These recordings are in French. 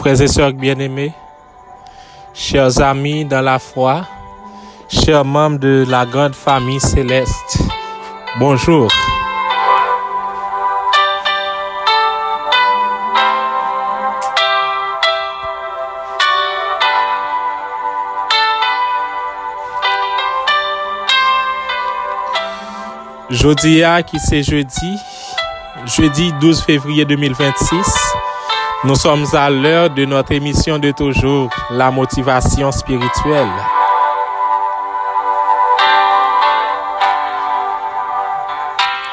Frères et sœurs bien-aimés, chers amis dans la foi, chers membres de la grande famille céleste, bonjour. Jeudi qui c'est jeudi 12 février 2026, nous sommes à l'heure de notre émission de toujours, la motivation spirituelle.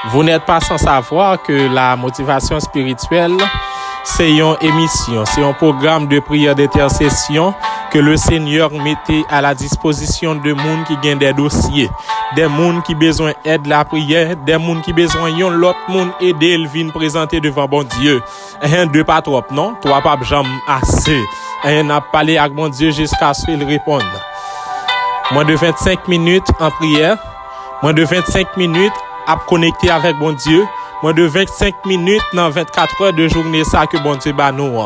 Vous n'êtes pas sans savoir que la motivation spirituelle, c'est une émission, c'est un programme de prière d'intercession que le Seigneur mettait à la disposition de monde qui gagnent des dossiers, des monde qui besoin aide la prière, des monde qui besoin yon l'autre monde aider il vient présenter devant bon Dieu. Un deux pas trop non, trois pas jamais assez. Un n'a parlé avec bon Dieu jusqu'à ce qu'il réponde. Moins de 25 minutes en prière, moins de 25 minutes à connecter avec bon Dieu, moins de 25 minutes dans 24 heures de journée ça que bon Dieu ba nous.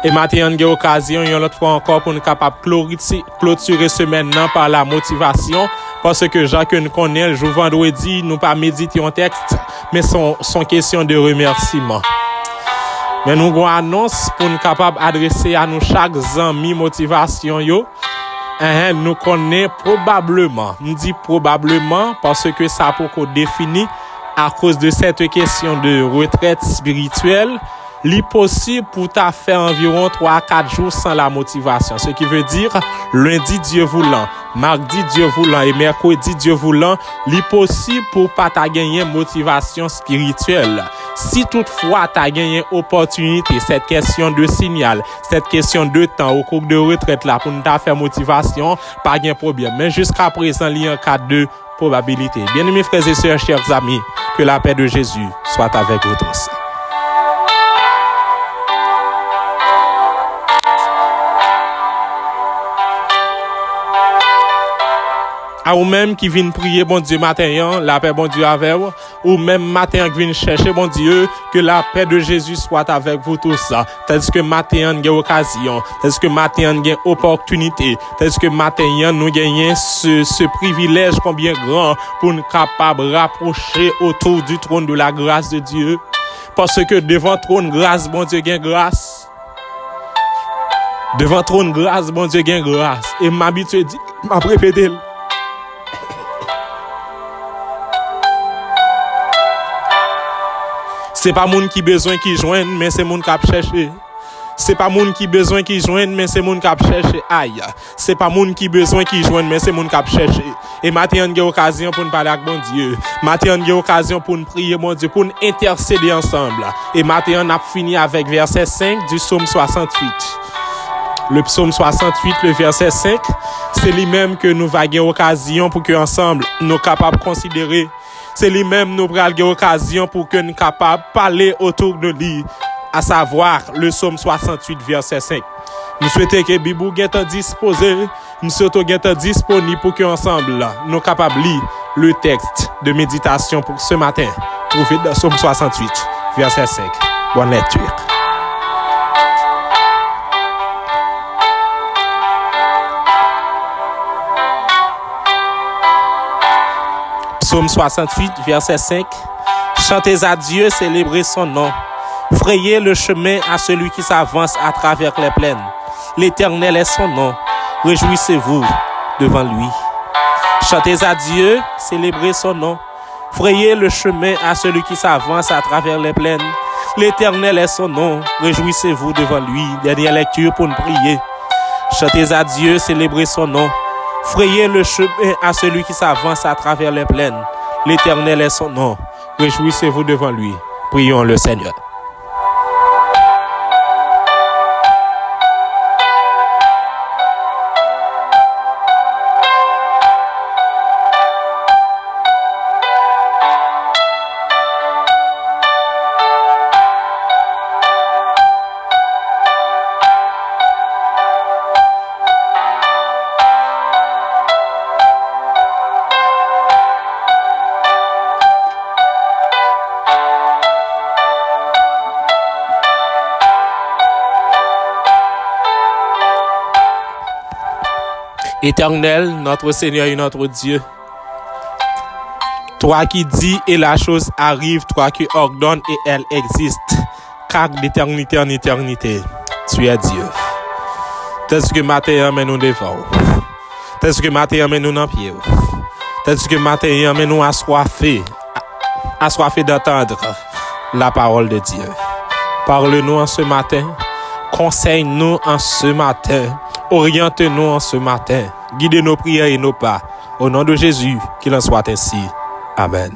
Et maintenant, on a l'occasion, une autre fois encore, pour nous capable clôturer semaine par la motivation, parce que Jacques nous connaît, le jour vendredi, nous pas méditer un texte, mais son question de remerciement. Mais nous avons une annonce pour nous capable adresser à nous chaque ami motivation yo. Nous connaît probablement, nous dit probablement, parce que ça pour qu'on définit à cause de cette question de retraite spirituelle. Il est possible pour ta faire environ 3 à 4 jours sans la motivation. Ce qui veut dire, lundi, Dieu voulant, mardi, Dieu voulant, et mercredi, Dieu voulant, il est possible pour pas ta gagner motivation spirituelle. Si toutefois tu as gagné opportunité, cette question de signal, cette question de temps au cours de retraite là, pour nous faire motivation, pas de problème. Mais jusqu'à présent, il y a un cas de probabilité. Bien-aimés frères et sœurs, chers amis, que la paix de Jésus soit avec vous tous. À ou même qui viennent prier bon Dieu matin, la paix bon Dieu avec vous, ou même matin qui viennent chercher bon Dieu, que la paix de Jésus soit avec vous tous. Tandis que matin on a occasion, tandis que matin on a opportunité, tandis que matin nous gagnons ce privilège combien grand pour nous capables rapprocher autour du trône de la grâce de Dieu. Parce que devant trône grâce, bon Dieu gagne grâce. Devant trône grâce, bon Dieu gagne grâce. Et m'habitude dit, m'a répété. C'est pas moun qui besoin qui joigne, mais c'est moun qui a cherché. C'est pas moun qui besoin qui joigne, mais c'est moun qui a cherché. Aïe. C'est pas moun qui besoin qui joigne, mais c'est moun qui a cherché. Et maintenant, on a occasion pour nous parler avec bon Dieu. Maintenant, on a occasion pour nous prier, mon Dieu, pour nous intercéder ensemble. Et maintenant, on a fini avec verset 5 du psaume 68. Le psaume 68, le verset 5, c'est lui-même que nous avons occasion pour que ensemble nous capables de considérer. C'est lui-même nous avons occasion pour que nous capables de parler autour de lui, à savoir le psaume 68, verset 5. Nous souhaitons que Bibou soit disposé, nous souhaitons être disponible pour que ensemble nous capables de lire le texte de méditation pour ce matin, trouvé dans le psaume 68, verset 5. Bonne lecture. Psaume 68, verset 5. Chantez à Dieu, célébrez son nom. Frayez le chemin à celui qui s'avance à travers les plaines. L'Éternel est son nom. Réjouissez-vous devant lui. Chantez à Dieu, célébrez son nom. Frayez le chemin à celui qui s'avance à travers les plaines. L'Éternel est son nom. Réjouissez-vous devant lui. Dernière lecture pour nous prier. Chantez à Dieu, célébrez son nom. Frayez le chemin à celui qui s'avance à travers les plaines. L'Éternel est son nom. Réjouissez-vous devant lui. Prions le Seigneur. Éternel, notre Seigneur et notre Dieu, toi qui dis et la chose arrive, toi qui ordonnes et elle existe, car d'éternité en éternité, tu es Dieu. Tel que matin mais nous devant, tel que matin mais nous dans pied, tel que matin mais nous assoiffés d'entendre la parole de Dieu. Parle-nous en ce matin, conseille-nous en ce matin, oriente-nous en ce matin, guide nos prières et nos pas. Au nom de Jésus, qu'il en soit ainsi. Amen.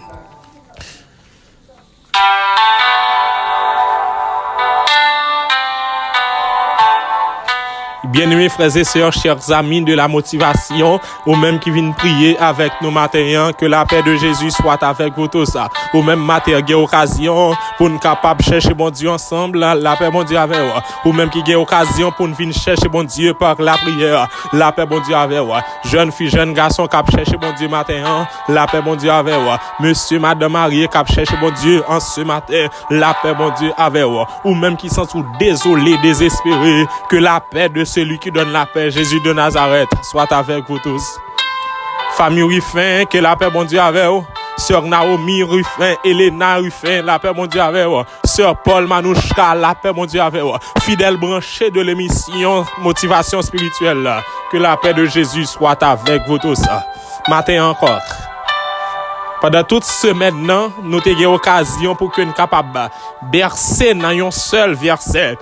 Bien-aimés frères et sœurs, chers amis de la motivation, ou même qui viennent prier avec nous matin, que la paix de Jésus soit avec vous tous. Ou même matin, il y a occasion pour nous capables de chercher bon Dieu ensemble, la paix bon Dieu avec vous. Ou même qui y a occasion pour nous venir chercher bon Dieu par la prière, la paix bon Dieu avec vous. Jeune fille, jeune garçon qui chercher bon Dieu matin, la paix bon Dieu avec vous. Monsieur, madame marié qui chercher bon Dieu en ce matin, la paix bon Dieu avec vous. Ou même qui sont tout désolés, désespérés, que la paix de celui qui donne la paix, Jésus de Nazareth, soit avec vous tous. Famille Ruffin, que la paix, bon Dieu, avec vous. Sœur Naomi Ruffin, Elena Ruffin, la paix, bon Dieu, avec vous. Sœur Paul Manouchka, la paix, bon Dieu, avec vous. Fidèle branché de l'émission Motivation spirituelle, que la paix de Jésus soit avec vous tous. Matin encore. Pendant toute semaine, nous avons eu l'occasion pour que nous soyons capables de bercer dans un seul verset,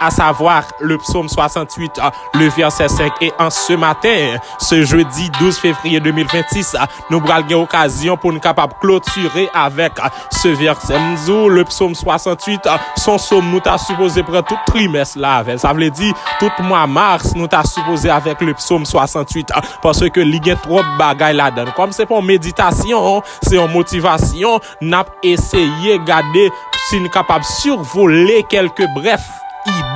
à savoir le psaume 68, le verset 5. Et en ce matin, ce jeudi 12 février 2026, nous avons eu l'occasion pour nous capables de clôturer avec ce verset. Le psaume 68, son psaume nous t'a supposé prendre tout trimestre là avec. Ça veut dire tout mois mars, nous t'a supposé avec le psaume 68, parce que il y a trop de bagailles là-dedans. Comme c'est pour méditation, c'est en motivation, n'a essayé de garder si nous capable de survoler quelques brefs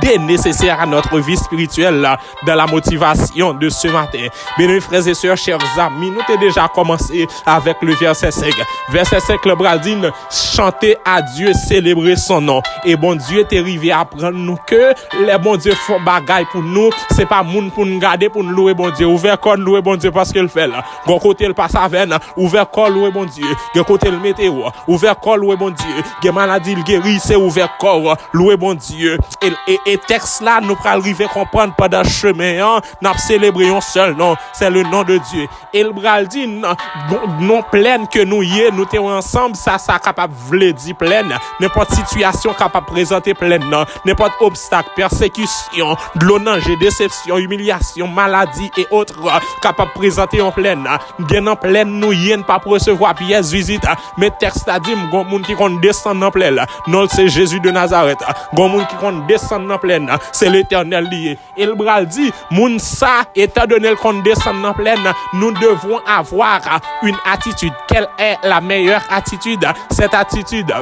idées nécessaires à notre vie spirituelle là, dans la motivation de ce matin. Bien, frères et sœurs, chers amis, nous avons déjà commencé avec le verset 5. Verset 5, le Braldine, chanter à Dieu, célébrer son nom. Et bon Dieu est arrivé à apprendre nous que les bons Dieu font bagaille pour nous. C'est pas moun pour nous garder, pour nous louer bon Dieu. Ouvert corps, louer bon Dieu parce qu'il fait là. Gon côté le passe à veine, ouvert corps, louer bon Dieu. Gon côté le météo, ouvert corps, louer bon Dieu. Gon maladie, le guéri, c'est ouvert corps, louer bon Dieu. Et texte là, nous pral arriver comprendre pendant chemin, n'a célébré un seul nom, c'est le nom de Dieu. Et le bral dit, non pleine que nous y est, nous t'es ensemble, ça capable vle dire pleine, n'importe situation capable présenter pleine, n'importe obstacle, persécution, de l'onange, déception, humiliation, maladie et autres, capable présenter en pleine, bien en pleine, nous y est, pas pour recevoir pièce visite, mais texte a dit, gon moun qui compte descendre en pleine, non, c'est Jésus de Nazareth, gon moun qui compte descendre en pleine, c'est l'Éternel lié. Et le bral dit, moun sa, étant donné qu'on descend en pleine, nous devons avoir une attitude. Quelle est la meilleure attitude? Cette attitude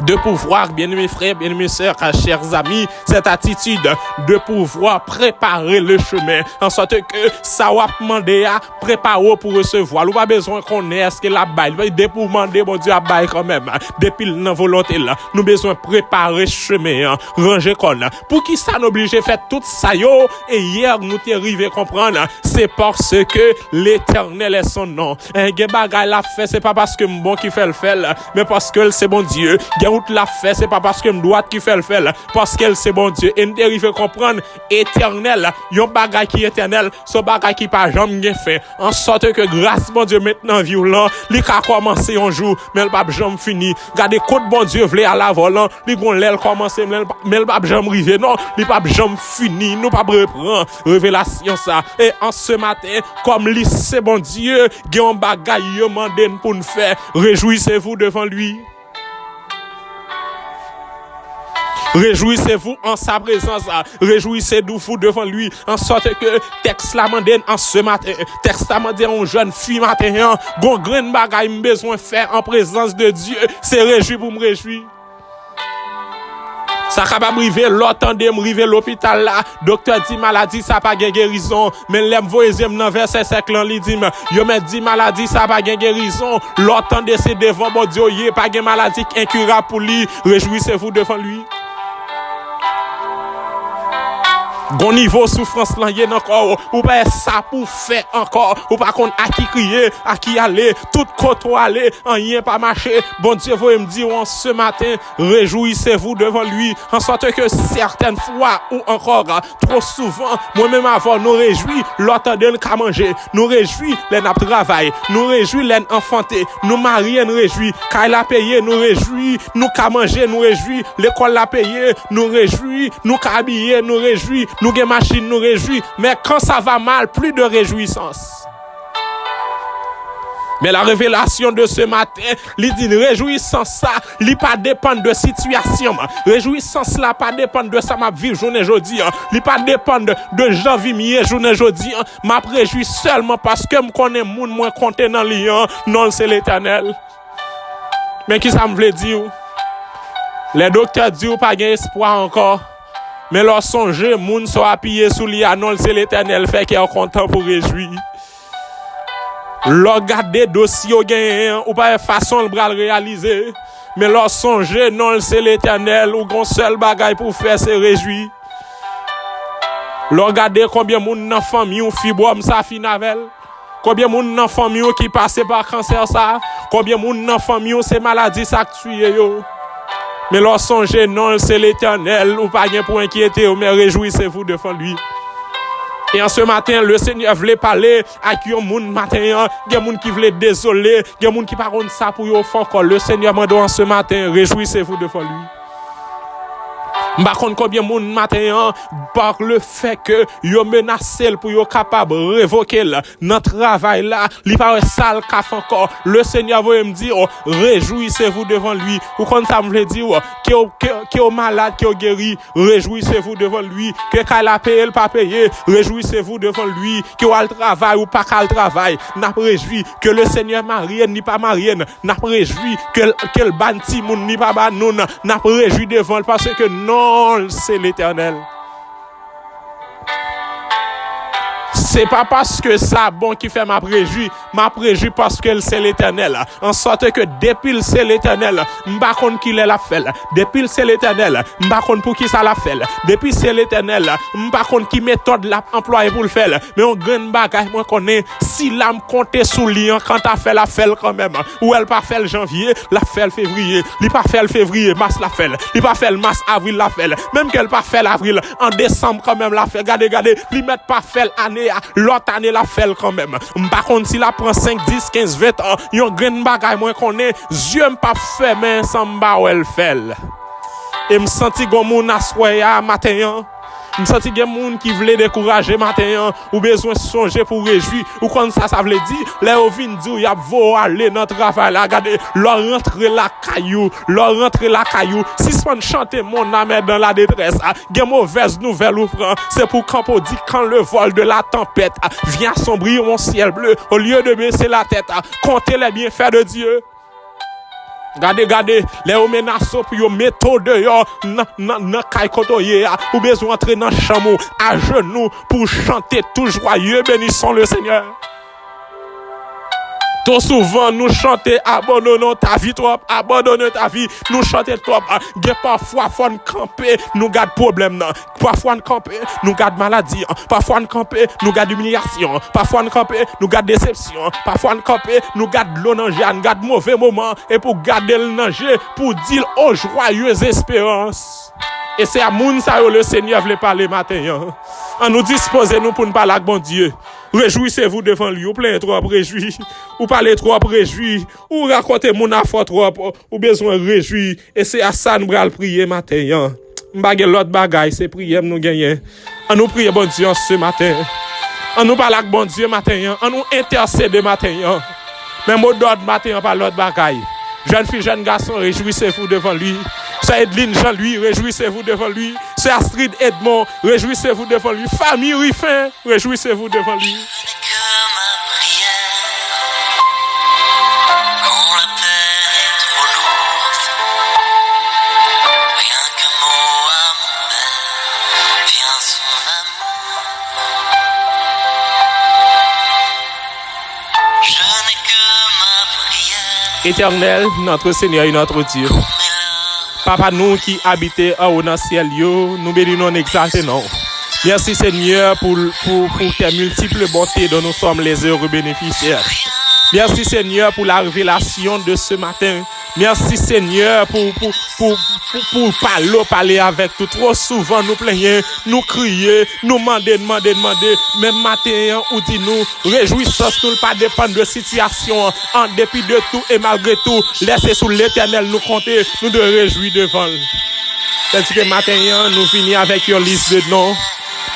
de pouvoir, bien-aimés frères, bien-aimés sœurs, chers amis, cette attitude de pouvoir préparer le chemin, en sorte que ça va demander à préparer pour recevoir. Nous pas besoin qu'on ait ce que la baille. Dès pour demander, bon Dieu, à baille quand même. Depuis la volonté là, nous besoin préparer chemin, ranger qu'on. Pour qui ça n'oblige à faire tout ça yo, et hier nous t'es arrivé comprendre, c'est parce que l'Éternel est son nom. Un bagay la fait, c'est pas parce que bon qui fait le fait, mais parce que c'est bon Dieu. Route la fait, c'est pas parce que me droite qui fait le fait, parce qu'elle c'est bon Dieu. Et nous arrive comprendre éternel, yon bagay qui éternel, son bagay qui pas jamais fait. En sorte que grâce bon Dieu maintenant violent, li ka commencer un jour, mais le pas jamais fini. Regardez côté bon Dieu vle à la volant, li gon l'aile commencer, mais le pas jamais river. Non, li pas jamais fini, nous pas reprendre révélation ça. Et en ce matin, comme li c'est bon Dieu, gen bagay yo mande pour nous faire, réjouissez-vous devant lui. Réjouissez-vous en sa présence, réjouissez-vous devant lui, en sorte que texte la mande en ce matin, texte la mande en jeune fille matin, gon grain bagay m besoin faire en présence de Dieu, c'est réjouir pour me réjouir. Ça capable river l'autre de river l'hôpital là, docteur dit maladie ça pas guérison, mais l'aime voyezem dans verset 5 là li dit yo met dit maladie ça pas guérison, l'autre de c'est devant bon Dieu y pas maladie incurable pour lui, réjouissez-vous devant lui. Gon niveau souffrance là y encore ou pas ça pour faire encore ou pas qu'on à qui crier à qui aller tout côté aller rien pas marcher bon Dieu vous me dire ce matin réjouissez-vous devant lui en sorte que certaines fois ou encore trop souvent moi-même avant nous réjouis l'autre donne qu'à manger nous réjouis les n'a travail nous réjouis les enfanter nous marier nous réjouis car il a payé nous réjouis nous qu'à manger nous réjouis l'école l'a payé nous réjouis nous qu'à habiller nous réjouis nous gen machine nous réjouis, mais quand ça va mal, plus de réjouissance. Mais la révélation de ce matin, il dit réjouissance ça, il pas dépendre de situation. Réjouissance là pas dépendre de ça m'a vivre journée aujourd'hui. Il pas dépendre de janvier mieux journée aujourd'hui. M'a réjouis seulement parce que me connais moun moins compté dans lion, non c'est l'Éternel. Mais qui ça me veut dire? Les docteurs disent pas gain espoir encore. Mais leur songe, moun sont appuyés sous l'annonce, c'est l'Éternel fait qu'il est content pour réjouir. Leur garder dossier au gain, ou pas façon le bras le réaliser. Mais leur songe, non, c'est l'Éternel, ou gon seul bagaille pour faire, c'est réjouir. Leur garder combien moun nan famille ou fibrome ça finavel. Combien moun nan famille qui passe par cancer ça. Combien moun nan famille c'est maladie ça tué yo. Mais leur songez, non, c'est l'Éternel, ou pas rien pour inquiéter, mais réjouissez-vous devant lui. Et en ce matin, le Seigneur voulait parler à qui on moun matin, il y a des gens qui voulaient désoler, il y a des gens qui parlent ça pour y faire encore. Le Seigneur m'a dit en ce matin, réjouissez-vous devant lui. Par contre, combien de monde matin, par le fait que yo menacé pour yo capable révoquer notre travail là, li pas sale caf encore. Le Seigneur veut me dire, réjouissez-vous devant lui. Ou quand ça me veut dire, que au malade, que au guéri, réjouissez-vous devant lui. Que quand la paye, pas payé, réjouissez-vous devant lui. Que au travail ou pas qu'al travail, n'a réjoui. Que le Seigneur marie ni pas marié, n'a réjoui. Que le banti moun ni pas ban nous, n'a réjoui devant parce que non, c'est l'Éternel. C'est pas parce que ça bon qui fait ma préjouis parce que c'est l'Éternel. En sorte que depuis c'est l'Éternel, m'pa konn qui l'a fait. Depuis c'est l'Éternel, m'pa konn pour qui ça l'a fait. Depuis c'est l'Éternel, m'pa konn qui méthode l'a employé pour le faire. Mais on grand bagage moi connais si l'âme compter sous lion quand t'as fait la fait quand même. Ou elle pas fait le janvier, la fait le février, li pas fait le février, mars la fait. Li pas fait le mars avril la fait. Même qu'elle pas fait l'avril en décembre quand même la fait. Regardez, li met pas fait l'année l'autre année la fait quand même. M'pa konn si la prend 5, 10, 15, 20 ans, yon grand bagay moi connais, yeux m'pa fait mais sans m'ba ou elle fait. Et me senti gon moun assoya matin. Me senti gen moun qui voulait décourager matin ou besoin songer pour réjouir ou quand ça veut dire les vinn dire y a vo aller dans travail là regarder leur rentrer la caillou si son chanter mon âme dans la détresse gen mauvaise nouvelle ou prend c'est pour quand on dit quand le vol de la tempête vient assombrir mon ciel bleu au lieu de baisser la tête compter les bienfaits de Dieu. Regardez, les menaces pour yo méthode yo nan kay kotoye ou besoin entrer dans chamou à genoux pour chanter tout joyeux bénissons le Seigneur. Trop souvent nous chanter abandonnons ta vie trop, abandonne ta vie, nous chanter trop, parfois faut camper, nous garde problème nan, parfois camper, nous garde maladie, parfois camper, nous garde humiliation, parfois camper, nous garde déception, parfois camper, nous garde l'eau danger, nous garde mauvais moment et pour garder le danger pour dire aux joyeuses espérances. Et c'est à moun sa yo le Seigneur veut parler matin. En nous disposer nous pour nous parler avec bon Dieu. Réjouissez-vous devant lui, ou plein trop réjouis, ou parler trop réjouis, ou raconter mon affaire trop, ou besoin réjouir. Et c'est à ça nous bral prier matin. M'bagay l'autre bagaille, c'est prier nous gagner. En nous prier bon Dieu ce matin. En nous parler avec bon Dieu matin. En nous intercéder matin. Même au d'autres matin par l'autre bagaille. Jeune fille, jeune garçon, réjouissez-vous devant lui. C'est Edline Jean-Louis, réjouissez-vous devant lui. C'est Astrid Edmond, réjouissez-vous devant lui. Famille Ruffin, réjouissez-vous devant lui. Éternel, notre Seigneur et notre Dieu. Papa, nous qui habitons en haut dans le ciel, nous bénissons, nous exaltons. Merci Seigneur pour tes multiples bontés dont nous sommes les heureux bénéficiaires. Merci Seigneur pour la révélation de ce matin. Merci Seigneur pour parler avec tout. Trop souvent nous plaignons, nous crions, nous demander. Même matin, ou dit-nous, réjouissance nous pas dépendre de situation. En dépit de tout et malgré tout, laissez sous l'Éternel nous compter, nous de réjouir devant. Parce que matin, nous finissons avec une liste de noms.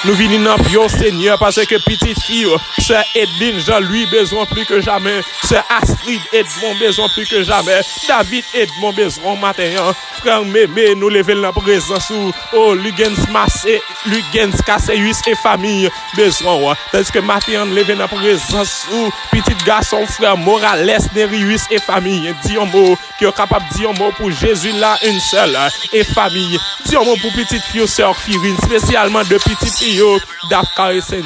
Nous venons dans Pio Seigneur parce que petite fille, Sœur Edwin, Jean-Louis besoin plus que jamais. Sœur Astrid Edmond besoin plus que jamais. David Edmond besoin matin. Frère Mémé, nous levons la présence. Oh, Lugens Massé, Lugens Casséus et famille besoin. Parce que matin, nous levons la présence. Petit garçon, frère Morales, Nerius et famille. Dis un mot qui est capable de dire un mot pour Jésus là, une seule. Et famille. Dis un mot pour petite fille, Sœur Firine, spécialement de petite fille. Dafka et Sandy,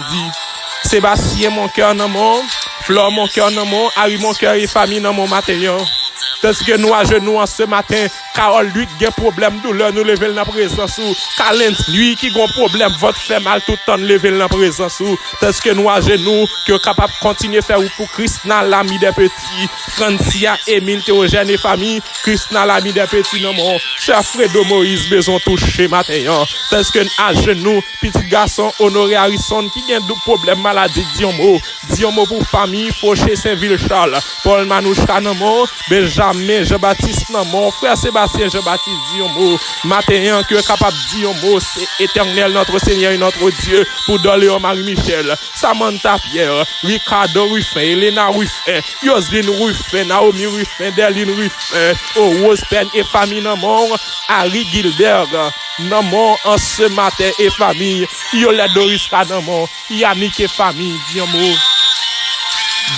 Sébastien mon cœur dans mon, Flore mon cœur dans mon, Harry mon cœur et famille dans mon matin. Parce que nous à genoux en ce matin, Carole lui qui a un problème douleur, nous levons la présence ou Calens lui qui a un problème, votre fait mal tout le temps, nous levons la présence ou parce que nous à genoux, qui est capable de continuer à faire pour Christina l'ami des petits, Francia, Émile, Théogène et famille, Christina l'ami des petits, non mon, Sœur Fredo Moïse, besoin toucher matin. Parce que à genoux, petit garçon Honoré Harrison qui a un problème maladie, dis un mot pour famille, Fauché Saint-Ville-Charles, Paul Manouchka, non mon, Benjamin, Jean-Baptiste, non mon frère Sébastien Jean-Baptiste, dis un mot. Matin, qui est capable de dire un mot, c'est éternel, notre Seigneur et notre Dieu, pour Doléon Marie-Michel, Samantha Pierre, Ricardo Ruffin, Elena Ruffin, Yoseline Ruffin, Naomi Ruffin, Derline Ruffin, oh, Rose Pen et famille, non mon, Harry Gilbert, non mon, en ce matin et famille, Yolette Doriska, non mon, Yannick et famille, dis un mot.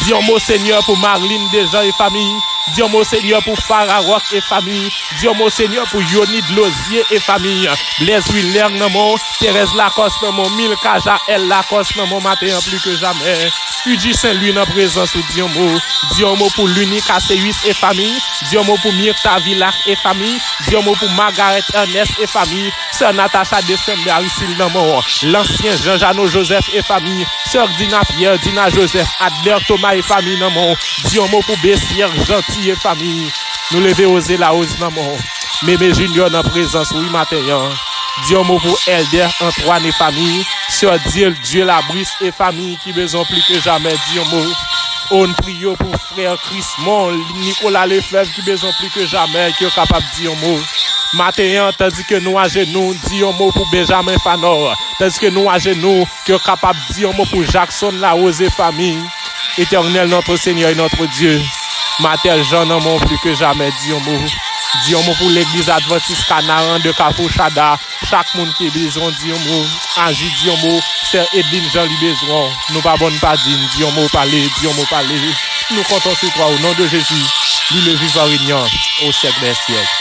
Dis un mot Seigneur pour Marlene Dejean et famille. Dis un mot Seigneur pour Farah Rock et famille. Dis un mot Seigneur pour Yonid Lozier et famille. Blaise Willer non mon, Thérèse Lacoste non mon, Milka Jaël Lacoste non mon matin plus que jamais. Udi Saint-Louis en présence ou dis un mot pour l'unique Casséus et famille. Dis un mot pour Myrta Villac et famille. Dis un mot pour Margaret Ernest et famille. Sœur Natacha December Aristide non mon, l'ancien Jean-Jano Joseph et famille. Sœur Dina Pierre, Dina Joseph, Adler Thomas et famille non mon. Dis un mot pour Bessière Gentil et famille. Nous lever oser la hausse non mon. Mémé Junior en présence oui matin. Dis un mot pour Elder Antoine et famille. Sœur Dieu Labris et famille qui besoin plus que jamais. Dis un mot. On prie pour frère Chrismon, Nicolas Lefebvre qui besoin plus que jamais, qui est capable de dire un mot. Matin, tandis que nous à genoux, dis un mot pour Benjamin Fanor. Tandis que nous à genoux, qui est capable de dire un mot pour Jackson Larose et famille. Éternel notre Seigneur et notre Dieu. Matin, Jean n'en mot plus que jamais, dis un mot. Dis un mot pour l'église adventiste Canaran de Kafou Chada. Chaque monde qui a besoin, dis un mot. Agis, dis un mot. Sœur Edine Jean lui besoin. Nous pas bonne pas dire, dis un mot parler, dis un mot parler. Nous comptons sur toi au nom de Jésus. Lui le vivant régnant au siècle des siècles.